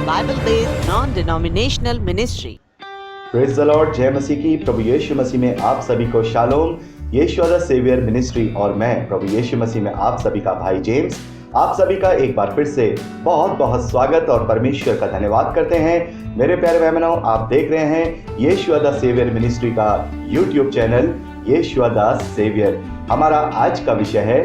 Bible-based non-denominational ministry. Praise the Lord. जय मसीह की। प्रभु यीशु मसीह में आप सभी को shalom. Yeshu the saviour ministry और मैं प्रभु यीशु मसीह में आप सभी का भाई जेम्स, आप सभी का एक बार फिर से बहुत बहुत स्वागत और परमेश्वर का धन्यवाद करते हैं। मेरे प्यारे भाई बहनों, आप देख रहे हैं यीशु द सेवियर मिनिस्ट्री का YouTube channel Yeshu the saviour. हमारा आज का विषय है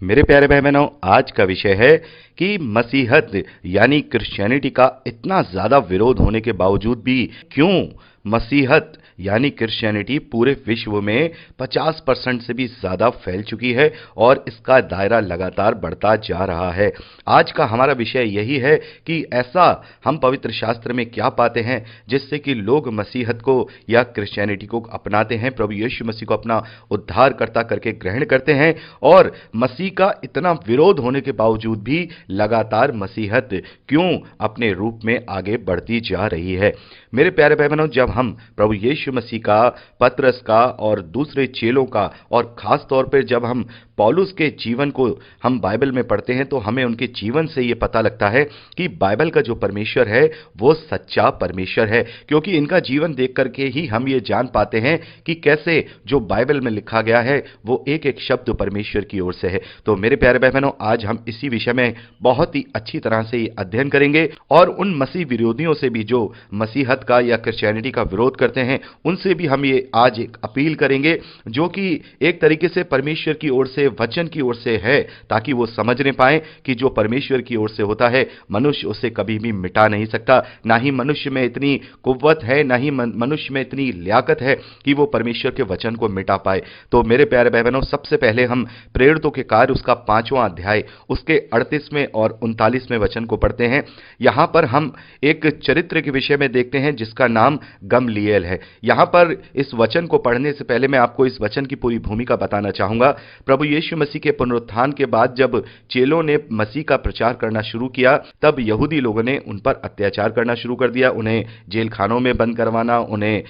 मेरे प्यारे भाई बहनों, आज का विषय है कि मसीहत यानी क्रिश्चियनिटी का इतना ज्यादा विरोध होने के बावजूद भी क्यों मसीहत यानी क्रिश्चियनिटी पूरे विश्व में 50% से भी ज्यादा फैल चुकी है और इसका दायरा लगातार बढ़ता जा रहा है। आज का हमारा विषय यही है कि ऐसा हम पवित्र शास्त्र में क्या पाते हैं जिससे कि लोग मसीहत को या क्रिश्चियनिटी को अपनाते हैं, प्रभु यीशु मसीह को अपना उद्धारकर्ता करके ग्रहण करते हैं, और मसीह का इतना विरोध होने के बावजूद भी लगातार मसीहत क्यों अपने रूप में आगे बढ़ती जा रही है। मेरे प्यारे भाई बहनों, जब हम प्रभु यीशु मसीह का, पतरस का और दूसरे चेलों का और खास तौर पर जब हम पौलुस के जीवन को हम बाइबल में पढ़ते हैं तो हमें उनके जीवन से ये पता लगता है कि बाइबल का जो परमेश्वर है वो सच्चा परमेश्वर है, क्योंकि इनका जीवन देख करके ही हम ये जान पाते हैं कि कैसे जो बाइबल में लिखा गया है वो एक एक शब्द परमेश्वर की ओर से है। तो मेरे प्यारे भाई बहनों, आज हम इसी विषय में बहुत ही अच्छी तरह से अध्ययन करेंगे और उन मसीह विरोधियों से भी जो मसीहत का या क्रिश्चियनिटी का विरोध करते हैं उनसे भी हम ये आज एक अपील करेंगे जो कि एक तरीके से परमेश्वर की ओर से, वचन की ओर से है, ताकि वो समझने पाए कि जो परमेश्वर की ओर से होता है मनुष्य उसे कभी भी मिटा नहीं सकता। ना ही मनुष्य में इतनी कुव्वत है, ना ही मनुष्य में इतनी लियाकत है कि वो परमेश्वर के वचन को मिटा पाए। तो मेरे प्यारे भाई बहनों, सबसे पहले हम प्रेरितों के कार्य उसका 5वां अध्याय उसके 38वें और 39वें वचन को पढ़ते हैं। यहां पर हम एक चरित्र के विषय में देखते हैं जिसका नाम गमलीएल है। यहां पर इस वचन को पढ़ने से पहले मैं आपको इस वचन की पूरी भूमिका बताना चाहूंगा। प्रभु यीशु मसीह के पुनरुत्थान के बाद जब चेलों ने मसीह का प्रचार करना शुरू किया तब यहूदी लोगों ने उन पर अत्याचार करना शुरू कर दिया। उन्हें जेल खानों में बंद करवाना, उन्हें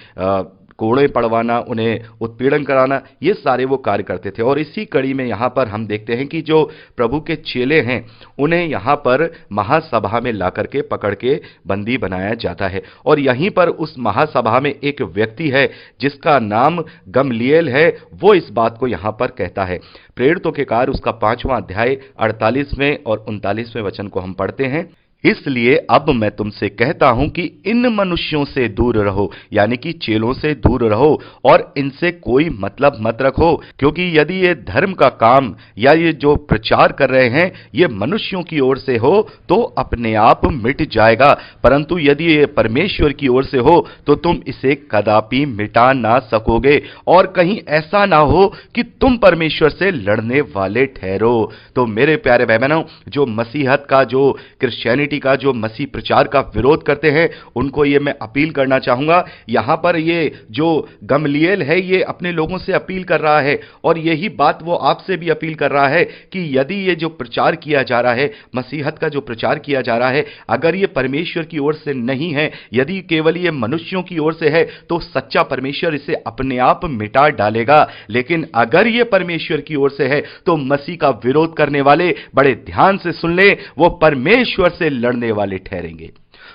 कोड़े पड़वाना, उन्हें उत्पीड़न कराना, ये सारे वो कार्य करते थे। और इसी कड़ी में यहाँ पर हम देखते हैं कि जो प्रभु के चेले हैं उन्हें यहाँ पर महासभा में ला करके पकड़ के बंदी बनाया जाता है। और यहीं पर उस महासभा में एक व्यक्ति है जिसका नाम गमलीएल है। वो इस बात को यहाँ पर कहता है। प्रेरितों के कार्य उसका 5वां अध्याय 48वें और 39वें वचन को हम पढ़ते हैं। इसलिए अब मैं तुमसे कहता हूं कि इन मनुष्यों से दूर रहो, यानी कि चेलों से दूर रहो और इनसे कोई मतलब मत रखो, क्योंकि यदि ये धर्म का काम या ये जो प्रचार कर रहे हैं ये मनुष्यों की ओर से हो तो अपने आप मिट जाएगा, परंतु यदि ये परमेश्वर की ओर से हो तो तुम इसे कदापि मिटा ना सकोगे, और कहीं ऐसा ना हो कि तुम परमेश्वर से लड़ने वाले ठहरो। तो मेरे प्यारे भाई बहनों, जो मसीहत का, जो क्रिश्चियनिटी का, जो मसीह प्रचार का विरोध करते हैं उनको ये मैं अपील करना चाहूंगा। यहां पर ये जो गमलीएल है ये अपने लोगों से अपील कर रहा है और यही बात वो आपसे भी अपील कर रहा है कि यदि ये जो प्रचार किया जा रहा है, मसीहत का जो प्रचार किया जा रहा है, अगर ये परमेश्वर की ओर से नहीं है, यदि केवल ये मनुष्यों की ओर से है तो सच्चा परमेश्वर इसे अपने आप मिटा डालेगा। लेकिन अगर ये परमेश्वर की ओर से है तो मसीह का विरोध करने वाले बड़े ध्यान से सुन ले, वो परमेश्वर से लड़ने वाले ठहरेंगे।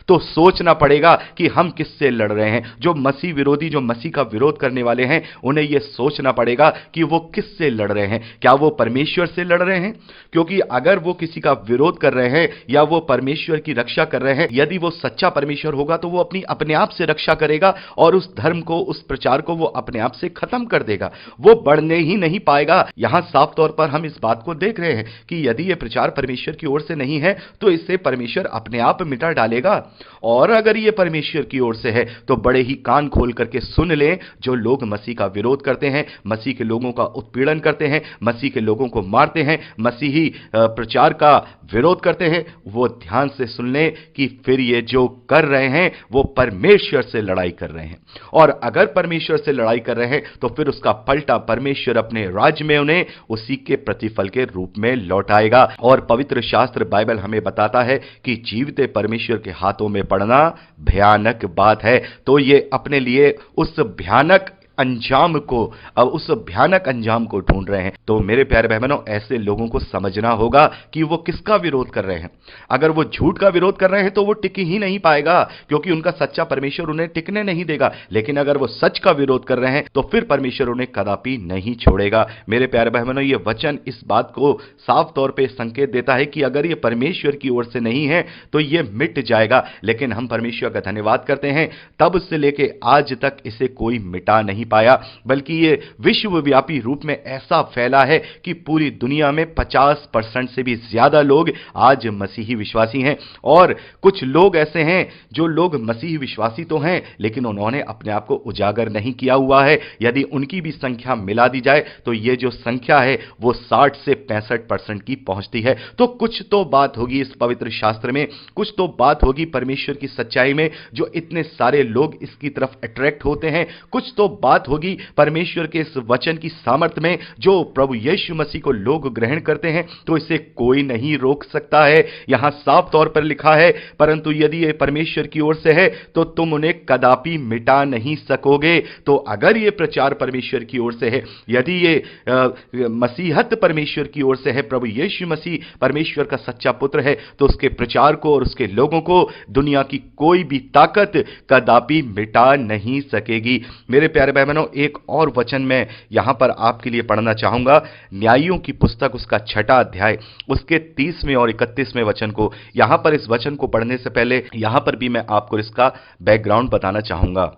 तो सोचना पड़ेगा कि हम किससे लड़ रहे हैं। जो मसीह विरोधी, जो मसीह का विरोध करने वाले हैं, उन्हें यह सोचना पड़ेगा कि वो किससे लड़ रहे हैं। क्या वो परमेश्वर से लड़ रहे हैं? क्योंकि अगर वो किसी का विरोध कर रहे हैं या वो परमेश्वर की रक्षा कर रहे हैं, यदि वो सच्चा परमेश्वर होगा तो वो अपने आप से रक्षा करेगा और उस धर्म को, उस प्रचार को वो अपने आप से खत्म कर देगा, वो बढ़ने ही नहीं पाएगा। यहां साफ तौर पर हम इस बात को देख रहे हैं कि यदि यह प्रचार परमेश्वर की ओर से नहीं है तो इसे परमेश्वर अपने आप मिटा डालेगा। और अगर ये परमेश्वर की ओर से है तो बड़े ही कान खोल करके सुन लें, जो लोग मसीह का विरोध करते हैं, मसीह के लोगों का उत्पीड़न करते हैं, मसीह के लोगों को मारते हैं, मसीही प्रचार का विरोध करते हैं, वो ध्यान से सुन लें कि फिर ये जो कर रहे हैं वो परमेश्वर से लड़ाई कर रहे हैं। और अगर परमेश्वर से लड़ाई कर रहे हैं तो फिर उसका पलटा परमेश्वर अपने राज्य में उन्हें उसी के प्रतिफल के रूप में लौटाएगा। और पवित्र शास्त्र बाइबल हमें बताता है कि जीवते परमेश्वर के हाथों में पड़ना भयानक बात है। तो ये अपने लिए उस भयानक अंजाम को, अब उस भयानक अंजाम को ढूंढ रहे हैं। तो मेरे प्यारे भाई बहनों, ऐसे लोगों को समझना होगा कि वो किसका विरोध कर रहे हैं। अगर वो झूठ का विरोध कर रहे हैं तो वो टिक ही नहीं पाएगा, क्योंकि उनका सच्चा परमेश्वर उन्हें टिकने नहीं देगा। लेकिन अगर वो सच का विरोध कर रहे हैं तो फिर परमेश्वर उन्हें कदापि नहीं छोड़ेगा। मेरे प्यारे भाई बहनों, ये वचन इस बात को साफ तौर पे संकेत देता है कि अगर ये परमेश्वर की ओर से नहीं है तो ये मिट जाएगा। लेकिन हम परमेश्वर का धन्यवाद करते हैं, तब से लेके आज तक इसे कोई मिटा नहीं पाया, बल्कि ये विश्वव्यापी रूप में ऐसा फैला है कि पूरी दुनिया में 50% से भी ज्यादा लोग आज मसीही विश्वासी हैं। और कुछ लोग ऐसे हैं जो लोग मसीही विश्वासी तो हैं, लेकिन उन्होंने अपने आप को उजागर नहीं किया हुआ है। यदि उनकी भी संख्या मिला दी जाए तो ये जो संख्या है वो 60 से 65% की पहुंचती है। तो कुछ तो बात होगी इस पवित्र शास्त्र में, कुछ तो बात होगी परमेश्वर की सच्चाई में, जो इतने सारे लोग इसकी तरफ अट्रैक्ट होते हैं। कुछ तो बात होगी परमेश्वर के इस वचन की सामर्थ्य में, जो प्रभु यीशु मसीह को लोग ग्रहण करते हैं। तो इसे कोई नहीं रोक सकता है। यहां साफ तौर पर लिखा है, परंतु यदि ये परमेश्वर की ओर से है तो तुम उन्हें कदापि मिटा नहीं सकोगे। तो अगर ये प्रचार परमेश्वर की ओर से है, यदि ये मसीहत परमेश्वर की ओर से है, प्रभु यीशु मसीह परमेश्वर का सच्चा पुत्र है, तो उसके प्रचार को और उसके लोगों को दुनिया की कोई भी ताकत कदापि मिटा नहीं सकेगी। मेरे प्यारे भाई बहनों, एक और वचन मैं यहां पर आपके लिए पढ़ना चाहूंगा, न्यायियों की पुस्तक उसका 6वां अध्याय उसके 30वें और 31वें वचन को। यहां पर इस वचन को पढ़ने से पहले यहां पर भी मैं आपको इसका बैकग्राउंड बताना चाहूंगा।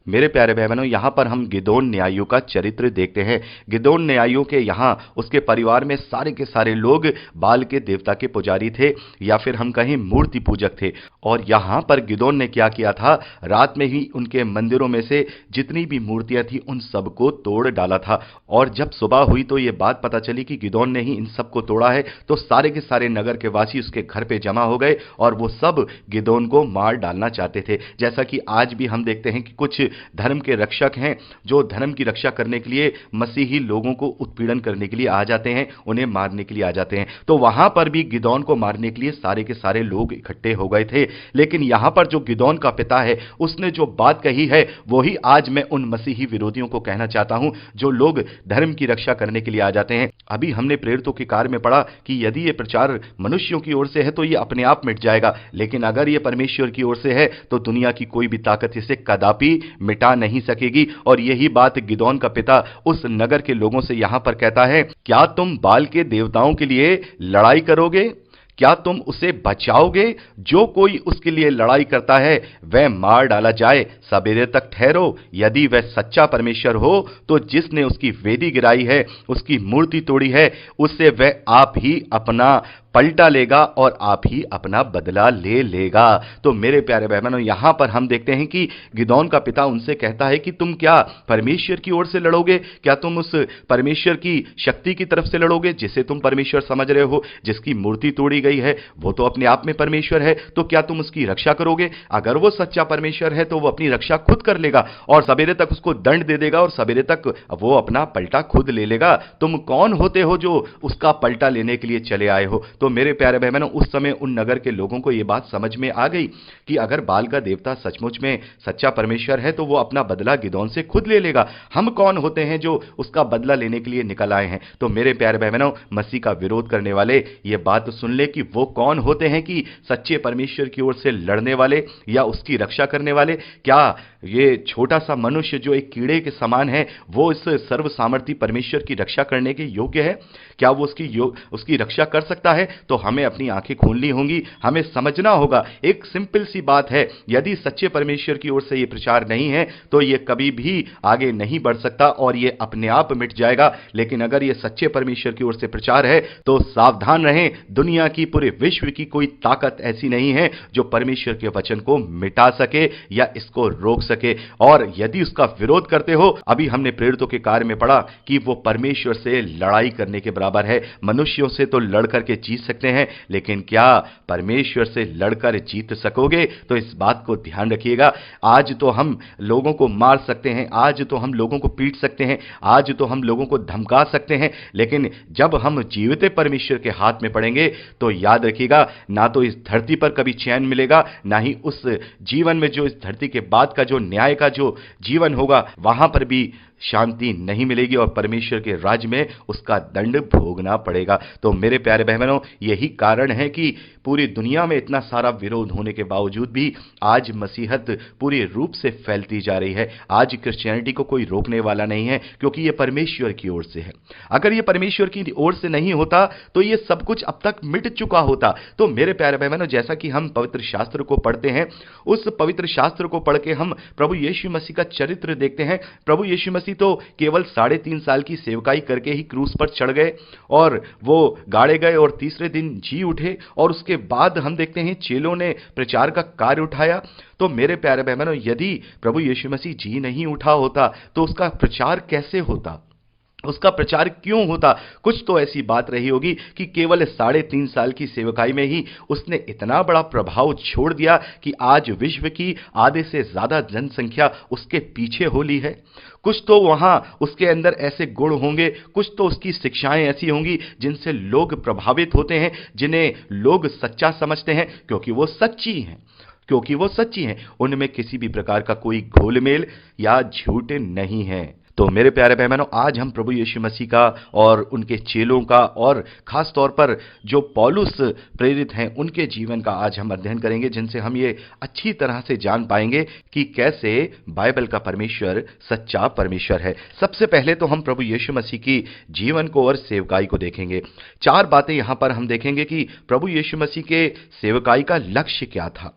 मेरे प्यारे भाई बहनों, यहां पर हम गिदोन न्यायियों का चरित्र देखते हैं। गिदोन न्यायियों के यहां उसके परिवार में सारे के सारे लोग बाल के देवता के पुजारी थे, या फिर हम कहें मूर्ति पूजक थे। और यहां पर गिदोन ने क्या किया था, रात में ही उनके मंदिरों में से जितनी भी मूर्तियां थी उन सबको तोड़ डाला था। और जब सुबह हुई तो यह बात पता चली कि गिदोन ने ही इन सबको तोड़ा है, तो सारे के सारे नगर के वासी उसके घर पे जमा हो गए और वो सब गिदोन को मार डालना चाहते थे। जैसा कि आज भी हम देखते हैं कि कुछ धर्म के रक्षक हैं जो धर्म की रक्षा करने के लिए मसीही लोगों को उत्पीड़न करने के लिए आ जाते हैं, उन्हें मारने के लिए आ जाते हैं। तो वहां पर भी गिदोन को मारने के लिए सारे के सारे लोग इकट्ठे हो गए थे। लेकिन यहां पर जो गिदोन का पिता है उसने जो बात कही है वही आज मैं उन मसीही विरोधियों को कहना चाहता हूं जो लोग धर्म की रक्षा करने के लिए आ जाते हैं। अभी हमने प्रेरितों के कार्य में पढ़ा कि यदि यह प्रचार मनुष्यों की ओर से है तो यह अपने आप मिट जाएगा, लेकिन अगर यह परमेश्वर की ओर से है तो दुनिया की कोई भी ताकत इसे कदापि मिटा नहीं सकेगी। और यही बात गिदोन का पिता उस नगर के लोगों से यहां पर कहता है, क्या तुम बाल के देवताओं के लिए लड़ाई करोगे? क्या तुम उसे बचाओगे? जो कोई उसके लिए लड़ाई करता है वह मार डाला जाए, सवेरे तक ठहरो। यदि वह सच्चा परमेश्वर हो तो जिसने उसकी वेदी गिराई है, उसकी मूर्ति तोड़ी है, उससे वह आप ही अपना पलटा लेगा और आप ही अपना बदला ले लेगा। तो मेरे प्यारे भाई बहनों, यहां पर हम देखते हैं कि गिदोन का पिता उनसे कहता है कि तुम क्या परमेश्वर की ओर से लड़ोगे? क्या तुम उस परमेश्वर की शक्ति की तरफ से लड़ोगे जिसे तुम परमेश्वर समझ रहे हो? जिसकी मूर्ति तोड़ी गई है वो तो अपने आप में परमेश्वर है, तो क्या तुम उसकी रक्षा करोगे? अगर वो सच्चा परमेश्वर है तो वो अपनी रक्षा खुद कर लेगा और सवेरे तक उसको दंड दे देगा और सवेरे तक वो अपना पलटा खुद ले लेगा। तुम कौन होते हो जो उसका पलटा लेने के लिए चले आए हो? तो मेरे प्यारे भाई बहनों, उस समय उन नगर के लोगों को यह बात समझ में आ गई कि अगर बाल का देवता सचमुच में सच्चा परमेश्वर है तो वो अपना बदला गिदोन से खुद ले लेगा। हम कौन होते हैं जो उसका बदला लेने के लिए निकल आए हैं? तो मेरे प्यारे भाई बहनों, मसीह का विरोध करने वाले ये बात सुन ले कि वो कौन होते हैं कि सच्चे परमेश्वर की ओर से लड़ने वाले या उसकी रक्षा करने वाले। क्या ये छोटा सा मनुष्य जो एक कीड़े के समान है वो इस सर्व सामर्थी परमेश्वर की रक्षा करने के योग्य है? क्या वो उसकी रक्षा कर सकता है? तो हमें अपनी आंखें खोलनी होंगी, हमें समझना होगा। एक सिंपल सी बात है, यदि सच्चे परमेश्वर की ओर से यह प्रचार नहीं है तो यह कभी भी आगे नहीं बढ़ सकता और यह अपने आप मिट जाएगा। लेकिन अगर यह सच्चे परमेश्वर की ओर से प्रचार है तो सावधान रहें, दुनिया की पूरे विश्व की कोई ताकत ऐसी नहीं है जो परमेश्वर के वचन को मिटा सके या इसको रोक सके। और यदि उसका विरोध करते हो, अभी हमने प्रेरितों के कार्य में पढ़ा कि वो परमेश्वर से लड़ाई करने के बराबर है। मनुष्यों से तो लड़ करके जीत सकते हैं, लेकिन क्या परमेश्वर से लड़कर जीत सकोगे? तो इस बात को ध्यान रखिएगा। आज तो हम लोगों को मार सकते हैं, आज तो हम लोगों को पीट सकते हैं, आज तो हम लोगों को धमका सकते हैं, लेकिन जब हम जीवित परमेश्वर के हाथ में पड़ेंगे तो याद रखिएगा, ना तो इस धरती पर कभी चैन मिलेगा, ना ही उस जीवन में जो इस धरती के बाद का जो न्याय का जो जीवन होगा वहां पर भी शांति नहीं मिलेगी और परमेश्वर के राज्य में उसका दंड भोगना पड़ेगा। तो मेरे प्यारे बहनों, यही कारण है कि पूरी दुनिया में इतना सारा विरोध होने के बावजूद भी आज मसीहत पूरी रूप से फैलती जा रही है। आज क्रिश्चियनिटी को कोई रोकने वाला नहीं है, क्योंकि ये परमेश्वर की ओर से है। अगर ये परमेश्वर की ओर से नहीं होता तो ये सब कुछ अब तक मिट चुका होता। तो मेरे प्यारे बहनों, जैसा कि हम पवित्र शास्त्र को पढ़ते हैं, उस पवित्र शास्त्र को पढ़ के हम प्रभु यीशु मसीह का चरित्र देखते हैं। प्रभु यीशु मसीह तो केवल 3.5 साल की सेवकाई करके ही क्रूस पर चढ़ गए और वो गाड़े गए और तीसरे दिन जी उठे, और उसके बाद हम देखते हैं चेलों ने प्रचार का कार्य उठाया। तो मेरे प्यारे बहनों, यदि प्रभु यीशु मसीह जी नहीं उठा होता तो उसका प्रचार कैसे होता, उसका प्रचार क्यों होता? कुछ तो ऐसी बात रही होगी कि केवल 3.5 साल की सेवकाई में ही उसने इतना बड़ा प्रभाव छोड़ दिया कि आज विश्व की आधे से ज्यादा जनसंख्या उसके पीछे हो ली है। कुछ तो वहां उसके अंदर ऐसे गुण होंगे, कुछ तो उसकी शिक्षाएं ऐसी होंगी जिनसे लोग प्रभावित होते हैं, जिन्हें लोग सच्चा समझते हैं, क्योंकि वो सच्ची हैं। उनमें किसी भी प्रकार का कोई घोलमेल या झूठ नहीं है। तो मेरे प्यारे बहनों, आज हम प्रभु यीशु मसीह का और उनके चेलों का और खास तौर पर जो पौलुस प्रेरित हैं उनके जीवन का आज हम अध्ययन करेंगे, जिनसे हम ये अच्छी तरह से जान पाएंगे कि कैसे बाइबल का परमेश्वर सच्चा परमेश्वर है। सबसे पहले तो हम प्रभु यीशु मसीह की जीवन को और सेवकाई को देखेंगे। 4 बातें यहां पर हम देखेंगे कि प्रभु यीशु मसीह के सेवकाई का लक्ष्य क्या था,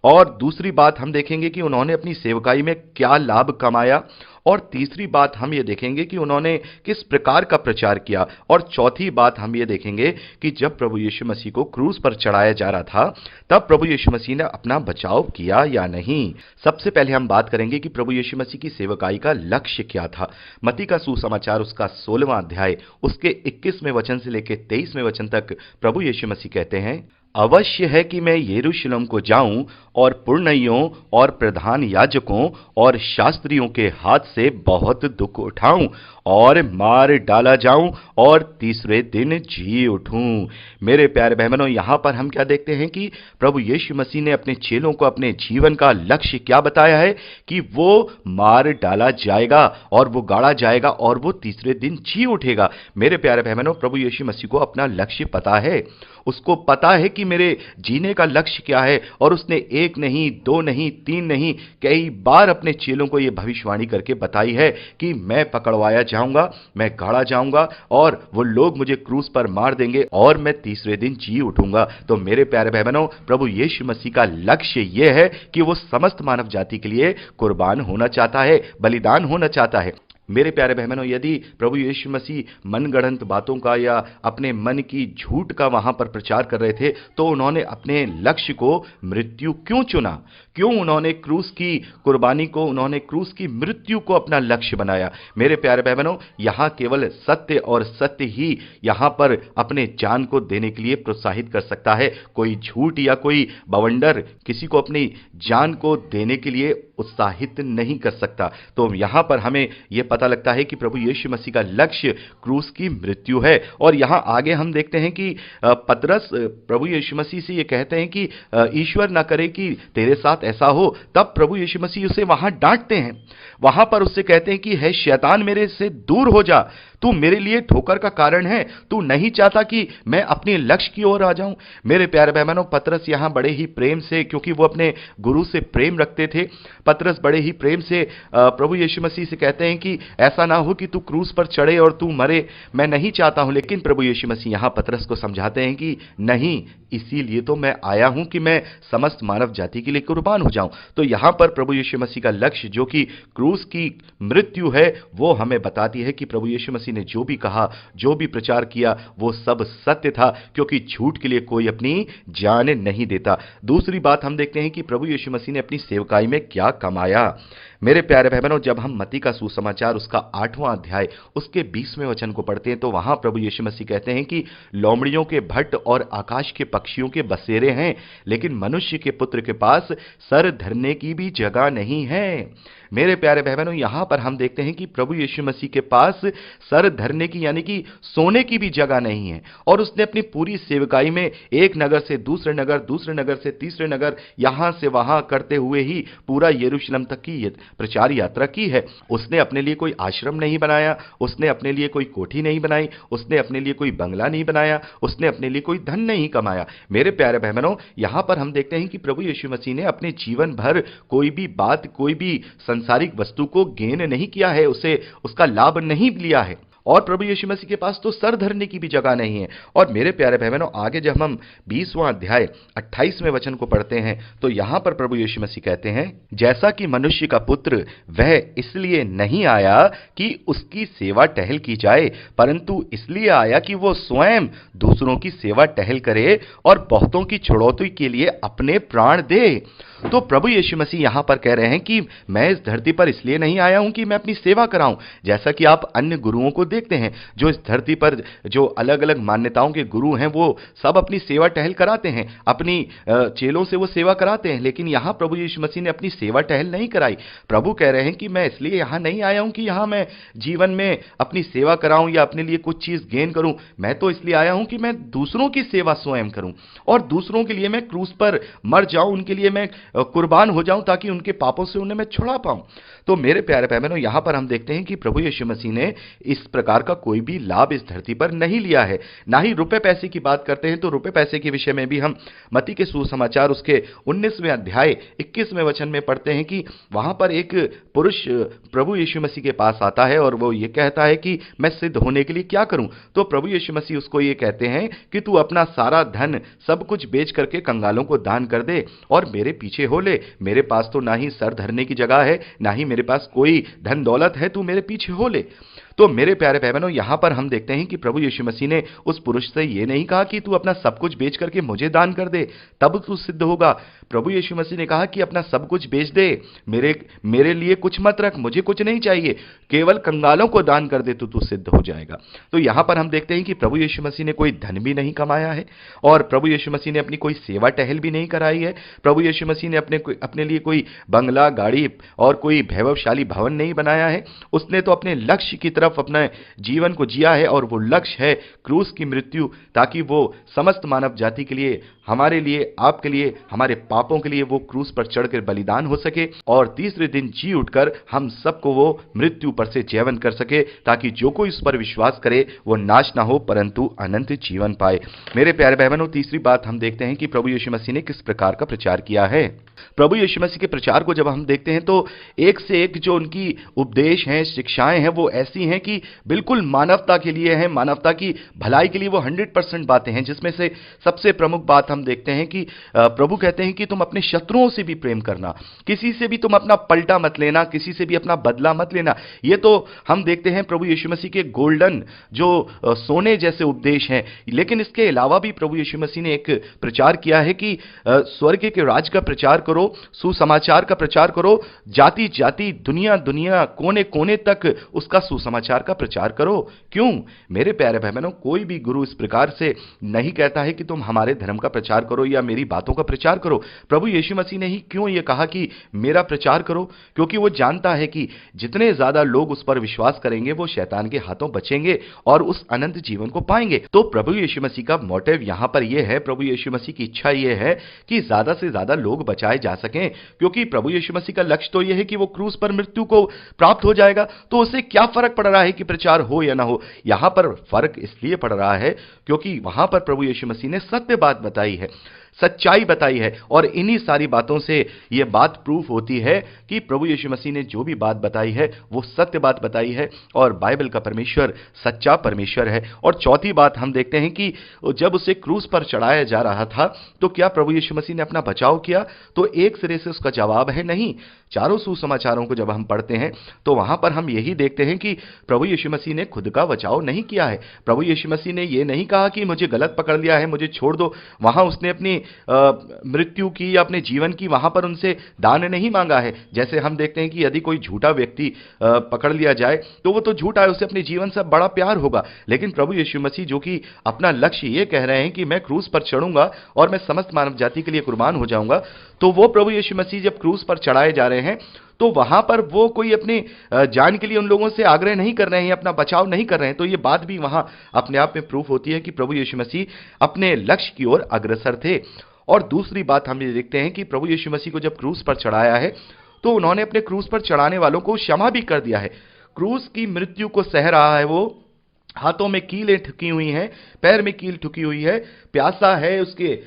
और दूसरी बात हम देखेंगे कि उन्होंने अपनी सेवकाई में क्या लाभ कमाया, और तीसरी बात हम ये देखेंगे कि उन्होंने किस प्रकार का प्रचार किया, और चौथी बात हम ये देखेंगे कि जब प्रभु यीशु मसीह को क्रूस पर चढ़ाया जा रहा था तब प्रभु यीशु मसीह ने अपना बचाव किया या नहीं। सबसे पहले हम बात करेंगे कि प्रभु यीशु मसीह की सेवकाई का लक्ष्य क्या था। मत्ती का सुसमाचार उसका 16वां अध्याय उसके 21वें वचन से लेकर 23वें वचन तक प्रभु यीशु मसीह कहते हैं, अवश्य है कि मैं यरूशलेम को जाऊं और पुरनियों और प्रधान याजकों और शास्त्रियों के हाथ से बहुत दुख उठाऊं और मार डाला जाऊं और तीसरे दिन जी उठूं। मेरे प्यारे बहनों, यहां पर हम क्या देखते हैं कि प्रभु यीशु मसीह ने अपने चेलों को अपने जीवन का लक्ष्य क्या बताया है कि वो मार डाला जाएगा और वो गाड़ा जाएगा और वो तीसरे दिन जी उठेगा। मेरे प्यारे बहनों, प्रभु यीशु मसीह को अपना लक्ष्य पता है। उसको पता है कि मेरे जीने का लक्ष्य क्या है, और उसने 1 नहीं, 2 नहीं, 3 नहीं, कई बार अपने चेलों को यह भविष्यवाणी करके बताई है कि मैं पकड़वाया जाऊंगा, मैं गाड़ा जाऊंगा और वो लोग मुझे क्रूस पर मार देंगे और मैं तीसरे दिन जी उठूंगा। तो मेरे प्यारे बहनों, प्रभु यीशु मसीह का लक्ष्य यह है कि वो समस्त मानव जाति के लिए कुर्बान होना चाहता है, बलिदान होना चाहता है। मेरे प्यारे बहनों, यदि प्रभु यीशु मसीह मनगढ़ंत बातों का या अपने मन की झूठ का वहां पर प्रचार कर रहे थे, तो उन्होंने अपने लक्ष्य को मृत्यु क्यों चुना? क्यों उन्होंने क्रूस की कुर्बानी को, उन्होंने क्रूस की मृत्यु को अपना लक्ष्य बनाया? मेरे प्यारे बहनों, यहां केवल सत्य और सत्य ही यहां पर अपने जान को देने के लिए प्रोत्साहित कर सकता है। कोई झूठ या कोई बवंडर किसी को अपनी जान को देने के लिए उत्साहित नहीं कर सकता। तो यहां पर हमें यह पता लगता है कि प्रभु यीशु मसीह का लक्ष्य क्रूस की मृत्यु है। और यहां आगे हम देखते हैं कि पतरस प्रभु यीशु मसीह से यह कहते हैं कि ईश्वर ना करे कि तेरे साथ ऐसा हो। तब प्रभु यीशु मसीह उसे वहां डांटते हैं, वहां पर उससे कहते हैं कि हे शैतान, मेरे से दूर हो जा, तू मेरे लिए ठोकर का कारण है, तू नहीं चाहता कि मैं अपने लक्ष्य की ओर आ जाऊं। मेरे प्यारे बहनों, पतरस यहां बड़े ही प्रेम से, क्योंकि वो अपने गुरु से प्रेम रखते थे, पतरस बड़े ही प्रेम से प्रभु यीशु मसीह से कहते हैं कि ऐसा ना हो कि तू क्रूस पर चढ़े और तू मरे, मैं नहीं चाहता हूं। लेकिन प्रभु यीशु मसीह यहां पतरस को समझाते हैं कि नहीं, इसीलिए तो मैं आया हूं कि मैं समस्त मानव जाति के लिए कुर्बान हो जाऊं। तो यहां पर प्रभु यीशु मसीह का लक्ष्य, जो कि क्रूस की मृत्यु है, वो हमें बताती है कि प्रभु यीशु मसीह ने जो भी कहा, जो भी प्रचार किया, वो सब सत्य था, क्योंकि झूठ के लिए कोई अपनी जान नहीं देता। दूसरी बात हम देखते हैं कि प्रभु यीशु मसीह ने अपनी सेवकाई में क्या कमाया। मेरे प्यारे बहनों, जब हम मत्ती का सुसमाचार उसका 8वां अध्याय उसके 20वें वचन को पढ़ते हैं, तो वहां प्रभु यीशु मसीह कहते हैं कि लोमड़ियों के भट्ट और आकाश के पक्षियों के बसेरे हैं, लेकिन मनुष्य के पुत्र के पास सर धरने की भी जगह नहीं है। मेरे प्यारे बहनों, यहां पर हम देखते हैं कि प्रभु यीशु मसीह के पास सर धरने की, यानी कि सोने की भी जगह नहीं है, और उसने अपनी पूरी सेवकाई में एक नगर से दूसरे नगर, दूसरे नगर से तीसरे नगर, यहां से वहां करते हुए ही पूरा यरूशलेम तक की प्रचार यात्रा की है। उसने अपने लिए कोई आश्रम नहीं बनाया, उसने अपने लिए कोई कोठी नहीं बनाई, उसने अपने लिए कोई बंगला नहीं बनाया, उसने अपने लिए कोई धन नहीं कमाया। मेरे प्यारे बहनों, यहां पर हम देखते हैं कि प्रभु यीशु मसीह ने अपने जीवन भर कोई भी बात, कोई भी सांसारिक वस्तु को गेन नहीं किया है, उसे उसका लाभ नहीं लिया है। और प्रभु यीशु मसीह के पास तो सर धरने की भी जगह नहीं है। और मेरे प्यारे बहनों, आगे जब हम 20वां अध्याय 28वें वचन को पढ़ते हैं तो यहां पर प्रभु यीशु मसीह कहते हैं, जैसा कि मनुष्य का पुत्र वह इसलिए नहीं आया कि उसकी सेवा टहल की जाए, परंतु इसलिए आया कि वो स्वयं दूसरों की सेवा टहल करे और बहुतों की छुड़ौती के लिए अपने प्राण दे। तो प्रभु यीशु मसीह यहां पर कह रहे हैं कि मैं इस धरती पर इसलिए नहीं आया हूं कि मैं अपनी सेवा कराऊं। जैसा कि आप अन्य गुरुओं को देखते हैं, जो इस धरती पर जो अलग अलग मान्यताओं के गुरु हैं, वो सब अपनी सेवा टहल कराते हैं, अपनी चेलों से वो सेवा कराते हैं। लेकिन यहां प्रभु यीशु मसीह ने अपनी सेवा टहल नहीं कराई। प्रभु कह रहे हैं कि मैं इसलिए यहां नहीं आया हूं कि यहां मैं जीवन में अपनी सेवा कराऊं या अपने लिए कुछ चीज गेन करूं। मैं तो इसलिए आया हूं कि मैं दूसरों की सेवा स्वयं करूं और दूसरों के लिए मैं क्रूस पर मर जाऊं, उनके लिए मैं कुर्बान हो जाऊं, ताकि उनके पापों से उन्हें मैं छुड़ा पाऊं। तो मेरे प्यारे बहनों, यहां पर हम देखते हैं कि प्रभु यीशु मसीह ने इस प्रकार का कोई भी लाभ इस धरती पर नहीं लिया है। ना ही रुपए पैसे की बात करते हैं, तो रुपए पैसे के विषय में भी हम मत्ती के सुसमाचार उसके 19वें अध्याय 21वें वचन में पढ़ते हैं कि वहां पर एक पुरुष प्रभु यीशु मसीह के पास आता है और वो ये कहता है कि मैं सिद्ध होने के लिए क्या करूं। तो प्रभु यीशु मसीह उसको ये कहते हैं कि तू अपना सारा धन सब कुछ बेच करके कंगालों को दान कर दे और मेरे पीछे हो ले। मेरे पास तो ना ही सर धरने की जगह है, ना ही मेरे पास कोई धन दौलत है, तू मेरे पीछे हो ले। तो मेरे प्यारे बहनों, यहां पर हम देखते हैं कि प्रभु यीशु मसीह ने उस पुरुष से यह नहीं कहा कि तू अपना सब कुछ बेच करके मुझे दान कर दे तब तू सिद्ध होगा। प्रभु यीशु मसीह ने कहा कि अपना सब कुछ बेच दे, मेरे लिए कुछ मत रख, मुझे कुछ नहीं चाहिए, केवल कंगालों को दान कर दे तो तू सिद्ध हो जाएगा। तो यहां पर हम देखते हैं कि प्रभु यीशु मसीह ने कोई धन भी नहीं कमाया है और प्रभु यीशु मसीह ने अपनी कोई सेवा टहल भी नहीं कराई है। प्रभु यीशु मसीह ने अपने लिए कोई बंगला, गाड़ी और कोई वैभवशाली भवन नहीं बनाया है। उसने तो अपने लक्ष्य की तरफ अपने जीवन को जिया है और वो लक्ष्य है क्रूस की मृत्यु, ताकि वो समस्त मानव जाति के लिए, हमारे लिए, आपके लिए, हमारे पापों के लिए वो क्रूस पर चढ़कर बलिदान हो सके और तीसरे दिन जी उठकर हम सबको वो मृत्यु पर से जयवन कर सके, ताकि जो कोई उस पर विश्वास करे वो नाश ना हो परंतु अनंत जीवन पाए। मेरे प्यारे बहनों, तीसरी बात हम देखते हैं कि प्रभु यीशु मसीह ने किस प्रकार का प्रचार किया है। प्रभु यीशु मसीह के प्रचार को जब हम देखते हैं तो एक से एक जो उनकी उपदेश हैं, शिक्षाएं हैं, वो ऐसी हैं कि बिल्कुल मानवता के लिए हैं, मानवता की भलाई के लिए वो 100% बातें हैं। जिसमें से सबसे प्रमुख बात हम देखते हैं कि प्रभु कहते हैं कि तुम अपने शत्रुओं से भी प्रेम करना, किसी से भी तुम अपना पलटा मत लेना, किसी से भी अपना बदला मत लेना। ये तो हम देखते हैं प्रभु यीशु मसीह के गोल्डन जो सोने जैसे उपदेश हैं। लेकिन इसके अलावा भी प्रभु यीशु मसीह ने एक प्रचार किया है कि स्वर्ग के राज का प्रचार करो, सुसमाचार का प्रचार करो, जाति जाति, दुनिया दुनिया, कोने कोने तक उसका सुसमाचार का प्रचार करो। क्यों मेरे प्यारे बहनों, कोई भी गुरु इस प्रकार से नहीं कहता है कि तुम हमारे धर्म का प्रचार करो या मेरी बातों का प्रचार करो। प्रभु यीशु मसीह ने ही क्यों यह कहा कि मेरा प्रचार करो? क्योंकि वो जानता है कि जितने ज्यादा लोग उस पर विश्वास करेंगे वो शैतान के हाथों बचेंगे और उस अनंत जीवन को पाएंगे। तो प्रभु यीशु मसीह का मोटिव यहां पर यह है, प्रभु यीशु मसीह की इच्छा यह है कि ज्यादा से ज्यादा लोग बचाए जा सकें। क्योंकि प्रभु यीशु मसीह का लक्ष्य तो यह है कि वो क्रूस पर मृत्यु को प्राप्त हो जाएगा। तो उसे क्या फर्क पड़ रहा है कि प्रचार हो या ना हो? यहां पर फर्क इसलिए पड़ रहा है क्योंकि वहां पर प्रभु यीशु मसीह ने सत्य बात बताई है, सच्चाई बताई है। और इन्हीं सारी बातों से यह बात प्रूफ होती है कि प्रभु यीशु मसीह ने जो भी बात बताई है वो सत्य बात बताई है और बाइबल का परमेश्वर सच्चा परमेश्वर है। और चौथी बात हम देखते हैं कि जब उसे क्रूस पर चढ़ाया जा रहा था तो क्या प्रभु यीशु मसीह ने अपना बचाव किया? तो एक सिरे से उसका जवाब है नहीं। चारों सुसमाचारों को जब हम पढ़ते हैं तो वहां पर हम यही देखते हैं कि प्रभु यीशु मसीह ने खुद का बचाव नहीं किया है। प्रभु यीशु मसीह ने यह नहीं कहा कि मुझे गलत पकड़ लिया है, मुझे छोड़ दो। वहां उसने अपनी मृत्यु की या अपने जीवन की वहां पर उनसे दान नहीं मांगा है। जैसे हम देखते हैं कि यदि कोई झूठा व्यक्ति पकड़ लिया जाए तो वो तो झूठा है, उसे अपने जीवन से बड़ा प्यार होगा। लेकिन प्रभु यीशु मसीह जो कि अपना लक्ष्य ये कह रहे हैं कि मैं क्रूस पर चढ़ूंगा और मैं समस्त मानव जाति के लिए कुर्बान हो जाऊंगा, तो वो प्रभु यीशु मसीह जब क्रूस पर चढ़ाए जा रहे हैं तो वहां पर वो कोई अपनी जान के लिए उन लोगों से आग्रह नहीं कर रहे हैं, अपना बचाव नहीं कर रहे हैं। तो ये बात भी वहां अपने आप में प्रूफ होती है कि प्रभु यीशु मसीह अपने लक्ष्य की ओर अग्रसर थे। और दूसरी बात हम ये देखते हैं कि प्रभु यीशु मसीह को जब क्रूस पर चढ़ाया है तो उन्होंने अपने क्रूस पर चढ़ाने वालों को क्षमा भी कर दिया है। क्रूस की मृत्यु को सह रहा है। वो हाथों में कीलें ठुकी हुई हैं, पैर में कील ठुकी हुई है, प्यासा है, उसके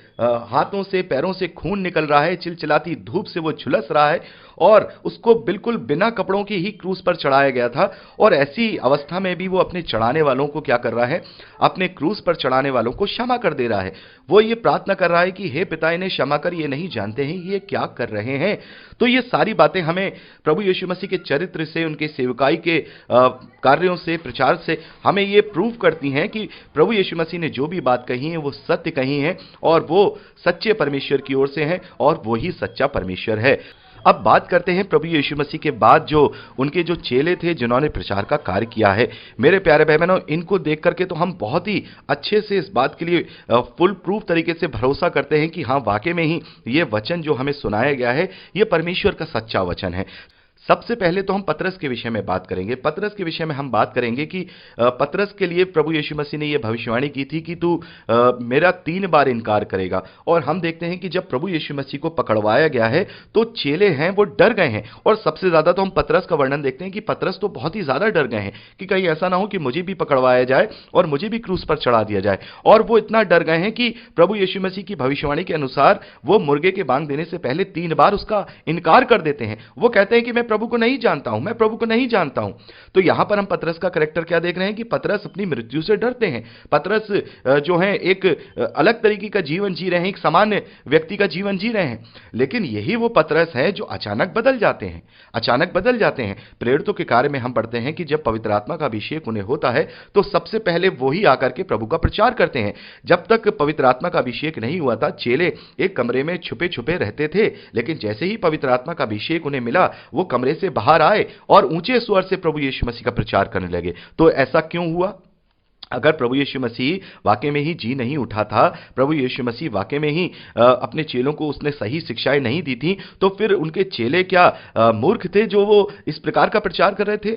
हाथों से पैरों से खून निकल रहा है, चिलचिलाती धूप से वो झुलस रहा है और उसको बिल्कुल बिना कपड़ों के ही क्रूस पर चढ़ाया गया था। और ऐसी अवस्था में भी वो अपने चढ़ाने वालों को क्या कर रहा है, अपने क्रूस पर चढ़ाने वालों को क्षमा कर दे रहा है। वो ये प्रार्थना कर रहा है कि हे पिता, इन्हें क्षमा कर, ये नहीं जानते हैं ये क्या कर रहे हैं। तो ये सारी बातें हमें प्रभु यीशु मसीह के चरित्र से, उनके सेवकाई के कार्यों से, प्रचार से हमें ये प्रूव करती हैं कि प्रभु यीशु मसीह ने जो भी बात कही है वो सत्य कही है और वो सच्चे परमेश्वर की ओर से हैं और वो ही सच्चा परमेश्वर है। अब बात करते हैं प्रभु यीशु मसीह के बाद जो उनके जो चेले थे जिन्होंने प्रचार का कार्य किया है। मेरे प्यारे भाई बहनों, इनको देख करके तो हम बहुत ही अच्छे से इस बात के लिए फुल प्रूफ तरीके से भरोसा करते हैं कि हाँ, वाकई में ही ये वचन जो हमें सुनाया गया है ये परमेश्वर का सच्चा वचन है। सबसे पहले तो हम पतरस के विषय में बात करेंगे। पतरस के विषय में हम बात करेंगे कि पतरस के लिए प्रभु यीशु मसीह ने यह भविष्यवाणी की थी कि तू मेरा 3 बार इनकार करेगा। और हम देखते हैं कि जब प्रभु यीशु मसीह को पकड़वाया गया है तो चेले हैं वो डर गए हैं। और सबसे ज्यादा तो हम पतरस का वर्णन देखते हैं कि पतरस तो बहुत ही ज्यादा डर गए हैं कि कहीं ऐसा ना हो कि मुझे भी पकड़वाया जाए और मुझे भी क्रूस पर चढ़ा दिया जाए। और वो इतना डर गए हैं कि प्रभु यीशु मसीह की भविष्यवाणी के अनुसार वो मुर्गे के बांग देने से पहले 3 बार उसका इनकार कर देते हैं। वो कहते हैं कि मैं प्रभु को नहीं जानता हूं, मैं प्रभु को नहीं जानता हूं। तो यहां पर हम पतरस का कैरेक्टर क्या देख रहे हैं कि पतरस अपनी मृत्यु से डरते हैं। पतरस जो है एक अलग तरीके का जीवन जी रहे हैं, एक सामान्य व्यक्ति का जीवन जी रहे हैं। लेकिन यही वो पतरस है जो अचानक बदल जाते हैं, अचानक बदल जाते हैं। प्रेरितों के कार्य में हम पढ़ते हैं कि जब पवित्र आत्मा का अभिषेक उन्हें होता है तो सबसे पहले वो ही आकर के प्रभु का प्रचार करते हैं। जब तक पवित्र आत्मा का अभिषेक नहीं हुआ था, चेले एक कमरे में छुपे छुपे रहते थे। लेकिन जैसे ही पवित्र आत्मा का अभिषेक उन्हें मिला, वो कमरे से बाहर आए और ऊंचे स्वर से प्रभु यीशु मसीह का प्रचार करने लगे। तो ऐसा क्यों हुआ? अगर प्रभु यीशु मसीह वाकई में ही जी नहीं उठा था, प्रभु यीशु मसीह वाकई में ही अपने चेलों को उसने सही शिक्षाएं नहीं दी थी, तो फिर उनके चेले क्या मूर्ख थे जो वो इस प्रकार का प्रचार कर रहे थे?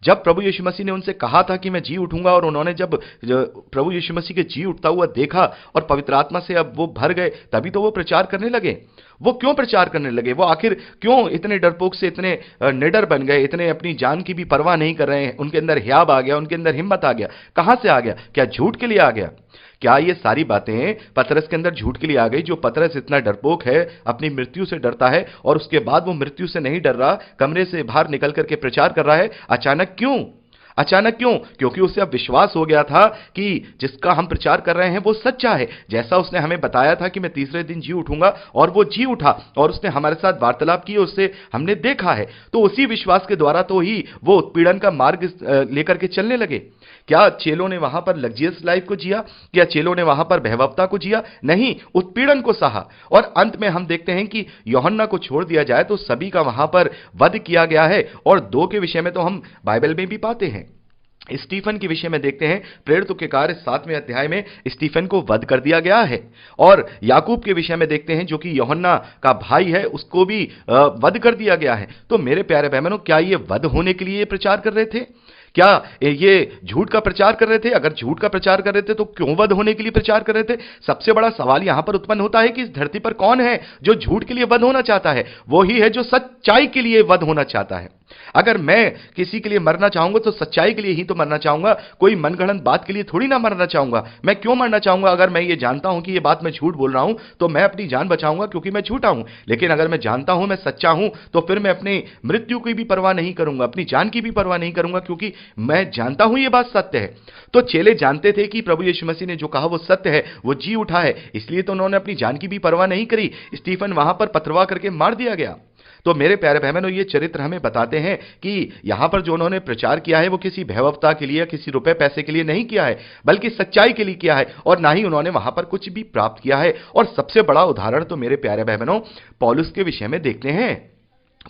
जब प्रभु यीशु मसीह ने उनसे कहा था कि मैं जी उठूंगा और उन्होंने जब प्रभु यीशु मसीह के जी उठता हुआ देखा और पवित्र आत्मा से अब वो भर गए, तभी तो वो प्रचार करने लगे। वो क्यों प्रचार करने लगे? वो आखिर क्यों इतने डरपोक से इतने निडर बन गए, इतने अपनी जान की भी परवाह नहीं कर रहे हैं? उनके अंदर हियाब आ गया, उनके अंदर हिम्मत आ गया। कहां से आ गया? क्या झूठ के लिए आ गया? क्या ये सारी बातें पतरस के अंदर झूठ के लिए आ गई? जो पतरस इतना डरपोक है, अपनी मृत्यु से डरता है और उसके बाद वो मृत्यु से नहीं डर रहा, कमरे से बाहर निकल करके प्रचार कर रहा है, अचानक क्यों? अचानक क्यों? क्योंकि उसे अब विश्वास हो गया था कि जिसका हम प्रचार कर रहे हैं वो सच्चा है। जैसा उसने हमें बताया था कि मैं तीसरे दिन जी उठूंगा, और वो जी उठा और उसने हमारे साथ वार्तालाप की, उससे हमने देखा है। तो उसी विश्वास के द्वारा तो ही वो उत्पीड़न का मार्ग लेकर के चलने लगे। क्या चेलों ने वहां पर लग्जरियस लाइफ को जिया? क्या चेलों ने वहां पर भयभवता को जिया? नहीं, उत्पीड़न को सहा। और अंत में हम देखते हैं कि यूहन्ना को छोड़ दिया जाए तो सभी का वहां पर वध किया गया है। और 2 के विषय में तो हम बाइबल में भी पाते हैं। स्टीफन के विषय में देखते हैं, प्रेरितों के कार्य 7वें अध्याय में स्टीफन को वध कर दिया गया है। और याकूब के विषय में देखते हैं, जो कि यूहन्ना का भाई है, उसको भी वध कर दिया गया है। तो मेरे प्यारे भाई बहनों, क्या ये वध होने के लिए प्रचार कर रहे थे? क्या ये झूठ का प्रचार कर रहे थे? अगर झूठ का प्रचार कर रहे थे तो क्यों वध होने के लिए प्रचार कर रहे थे? सबसे बड़ा सवाल यहां पर उत्पन्न होता है कि इस धरती पर कौन है जो झूठ के लिए वध होना चाहता है? वो ही है जो सच्चाई के लिए वध होना चाहता है। अगर मैं किसी के लिए मरना चाहूंगा तो सच्चाई के लिए ही तो मरना चाहूंगा, कोई मनगढ़ंत बात के लिए थोड़ी ना मरना चाहूंगा। मैं क्यों मरना चाहूंगा? अगर मैं ये जानता हूं कि ये बात मैं झूठ बोल रहा हूं तो मैं अपनी जान बचाऊंगा क्योंकि मैं झूठा हूं। लेकिन अगर मैं जानता हूं मैं सच्चा हूं तो फिर मैं अपनी मृत्यु की भी परवाह नहीं करूंगा, अपनी जान की भी परवाह नहीं करूंगा, क्योंकि मैं जानता हूं ये बात सत्य है। तो चेले जानते थे कि प्रभु यीशु मसीह ने जो कहा वो सत्य है, वो जी उठा है, इसलिए तो उन्होंने अपनी जान की भी परवाह नहीं करी। स्टीफन वहां पर पथरवाह करके मार दिया गया। तो मेरे प्यारे बहनों, ये चरित्र हमें बताते हैं कि यहां पर जो उन्होंने प्रचार किया है वो किसी भयवत्ता के लिए, किसी रुपए पैसे के लिए नहीं किया है, बल्कि सच्चाई के लिए किया है। और ना ही उन्होंने वहां पर कुछ भी प्राप्त किया है। और सबसे बड़ा उदाहरण तो मेरे प्यारे बहनों पौलुस के विषय में देखते हैं।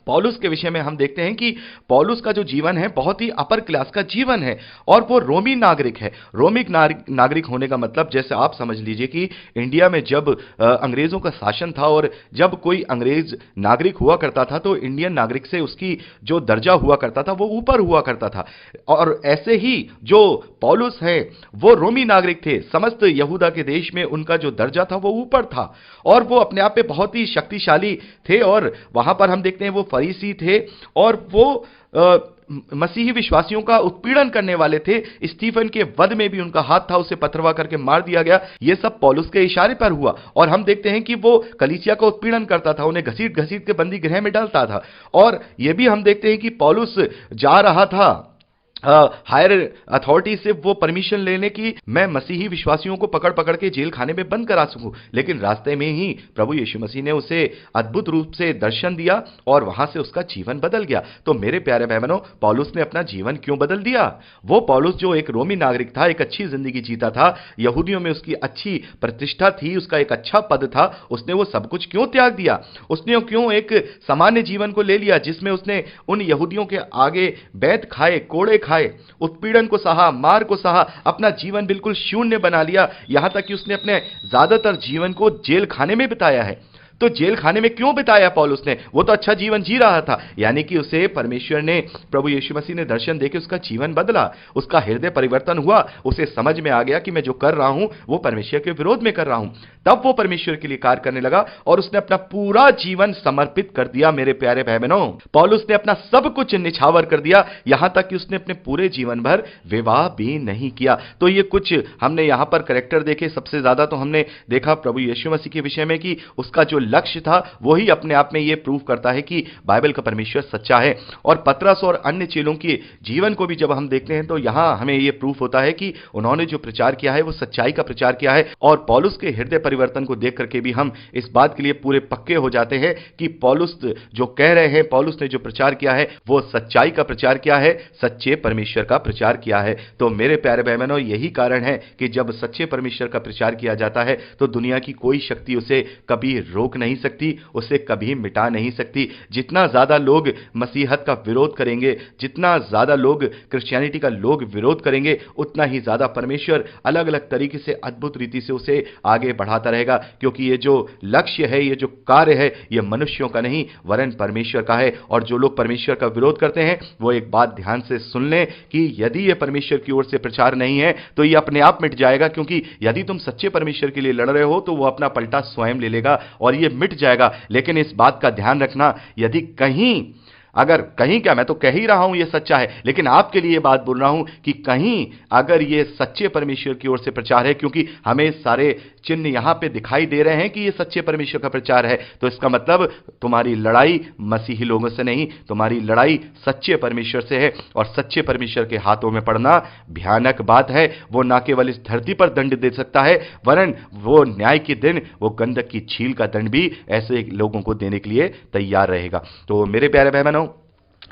पौलुस के विषय में हम देखते हैं कि पौलुस का जो जीवन है बहुत ही अपर क्लास का जीवन है और वो रोमी नागरिक है। रोमी नागरिक होने का मतलब, जैसे आप समझ लीजिए कि इंडिया में जब अंग्रेजों का शासन था और जब कोई अंग्रेज नागरिक हुआ करता था तो इंडियन नागरिक से उसकी जो दर्जा हुआ करता था वो ऊपर हुआ करता था। और ऐसे ही जो पौलुस है वो रोमी नागरिक थे। समस्त यहूदा के देश में उनका जो दर्जा था वो ऊपर था और वो अपने आप में बहुत ही शक्तिशाली थे। और वहां पर हम देखते हैं वो फरीसी थे और वो मसीही विश्वासियों का उत्पीड़न करने वाले थे। स्टीफन के वध में भी उनका हाथ था, उसे पथरवा करके मार दिया गया। यह सब पौलुस के इशारे पर हुआ और हम देखते हैं कि वो कलीसिया का उत्पीड़न करता था, उन्हें घसीट घसीट के बंदी गृह में डालता था। और यह भी हम देखते हैं कि पौलुस जा रहा था हायर अथॉरिटी से वो परमिशन लेने की मैं मसीही विश्वासियों को पकड़ पकड़ के जेल खाने में बंद करा सकूं, लेकिन रास्ते में ही प्रभु यीशु मसीह ने उसे अद्भुत रूप से दर्शन दिया और वहां से उसका जीवन बदल गया। तो मेरे प्यारे भाई बहनों, पौलुस ने अपना जीवन क्यों बदल दिया? वो पौलुस जो एक रोमी नागरिक था, एक अच्छी जिंदगी जीता था, यहूदियों में उसकी अच्छी प्रतिष्ठा थी, उसका एक अच्छा पद था, उसने वो सब कुछ क्यों त्याग दिया? उसने क्यों एक सामान्य जीवन को ले लिया जिसमें उसने उन यहूदियों के आगे बैत खाए, कोड़े खाए, उत्पीड़न को सहा, मार को सहा, अपना जीवन बिल्कुल शून्य बना लिया, यहां तक कि उसने अपने ज्यादातर जीवन को जेल खाने में बिताया है। तो जेल खाने में क्यों बिताया पौलुस ने? वो तो अच्छा जीवन जी रहा था, यानी कि उसे परमेश्वर ने, प्रभु यीशु मसीह ने दर्शन देके उसका जीवन बदला, उसका हृदय परिवर्तन हुआ, उसे समझ में आ गया कि मैं जो कर रहा हूं वो परमेश्वर के विरोध में कर रहा हूं। तब वो परमेश्वर के लिए कार्य करने लगा और उसने अपना पूरा जीवन समर्पित कर दिया। मेरे प्यारे भाई बहनों, पौलुस ने अपना सब कुछ निछावर कर दिया, यहां तक कि उसने अपने पूरे जीवन भर विवाह भी नहीं किया। तो ये कुछ हमने यहां पर कैरेक्टर देखे। सबसे ज्यादा तो हमने देखा प्रभु यीशु मसीह के विषय में कि उसका जो लक्ष्य था वही अपने आप में यह प्रूव करता है कि बाइबल का परमेश्वर सच्चा है। और पतरस और अन्य चेलों के जीवन को भी जब हम देखते हैं तो यहां हमें यह प्रूफ होता है कि उन्होंने जो प्रचार किया है वो सच्चाई का प्रचार किया है। और पौलुस के हृदय परिवर्तन को देख करके भी हम इस बात के लिए पूरे पक्के हो जाते हैं कि पौलुस जो कह रहे हैं, पौलुस ने जो प्रचार किया है वो सच्चाई का प्रचार किया है, सच्चे परमेश्वर का प्रचार किया है। तो मेरे प्यारे भाई बहनों, यही कारण है कि जब सच्चे परमेश्वर का प्रचार किया जाता है तो दुनिया की कोई शक्ति उसे कभी रोक नहीं सकती, उसे कभी मिटा नहीं सकती। जितना ज्यादा लोग मसीहत का विरोध करेंगे, जितना ज्यादा लोग क्रिश्चियनिटी का लोग विरोध करेंगे, उतना ही ज्यादा परमेश्वर अलग अलग तरीके से अद्भुत रीति से उसे आगे बढ़ाता रहेगा। क्योंकि ये जो लक्ष्य है, ये जो कार्य है, ये मनुष्यों का नहीं वरन परमेश्वर का है। और जो लोग परमेश्वर का विरोध करते हैं वो एक बात ध्यान से सुन लें कि यदि ये परमेश्वर की ओर से प्रचार नहीं है तो ये अपने आप मिट जाएगा। क्योंकि यदि तुम सच्चे परमेश्वर के लिए लड़ रहे हो तो वो अपना पलटा स्वयं ले लेगा और ये मिट जाएगा। लेकिन इस बात का ध्यान रखना, यदि कहीं, अगर कहीं क्या, मैं तो कह ही रहा हूं ये सच्चा है, लेकिन आपके लिए बात बोल रहा हूं कि कहीं अगर ये सच्चे परमेश्वर की ओर से प्रचार है, क्योंकि हमें सारे चिन्ह यहां पे दिखाई दे रहे हैं कि ये सच्चे परमेश्वर का प्रचार है, तो इसका मतलब तुम्हारी लड़ाई मसीही लोगों से नहीं, तुम्हारी लड़ाई सच्चे परमेश्वर से है। और सच्चे परमेश्वर के हाथों में पड़ना भयानक बात है। वो ना केवल इस धरती पर दंड दे सकता है वरन वो न्याय के दिन वो गंधक की छील का दंड भी ऐसे लोगों को देने के लिए तैयार रहेगा। तो मेरे प्यारे भाई बहनों,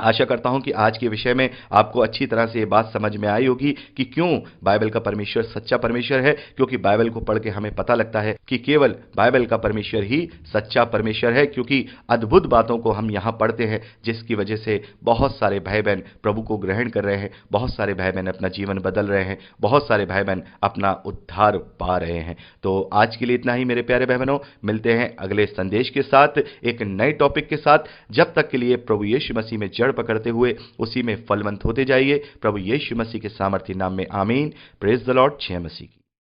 आशा करता हूं कि आज के विषय में आपको अच्छी तरह से ये बात समझ में आई होगी कि क्यों बाइबल का परमेश्वर सच्चा परमेश्वर है। क्योंकि बाइबल को पढ़ के हमें पता लगता है कि केवल बाइबल का परमेश्वर ही सच्चा परमेश्वर है। क्योंकि अद्भुत बातों को हम यहां पढ़ते हैं जिसकी वजह से बहुत सारे भाई बहन प्रभु को ग्रहण कर रहे हैं, बहुत सारे भाई बहन अपना जीवन बदल रहे हैं, बहुत सारे भाई बहन अपना उद्धार पा रहे हैं। तो आज के लिए इतना ही मेरे प्यारे भाई बहनों, मिलते हैं अगले संदेश के साथ, एक नए टॉपिक के साथ। जब तक के लिए प्रभु यीशु मसीह में जड़ पकड़ते हुए उसी में फलवंत होते जाइए। प्रभु यीशु मसीह के सामर्थ्य नाम में आमीन। Praise the Lord. जय मसीह की।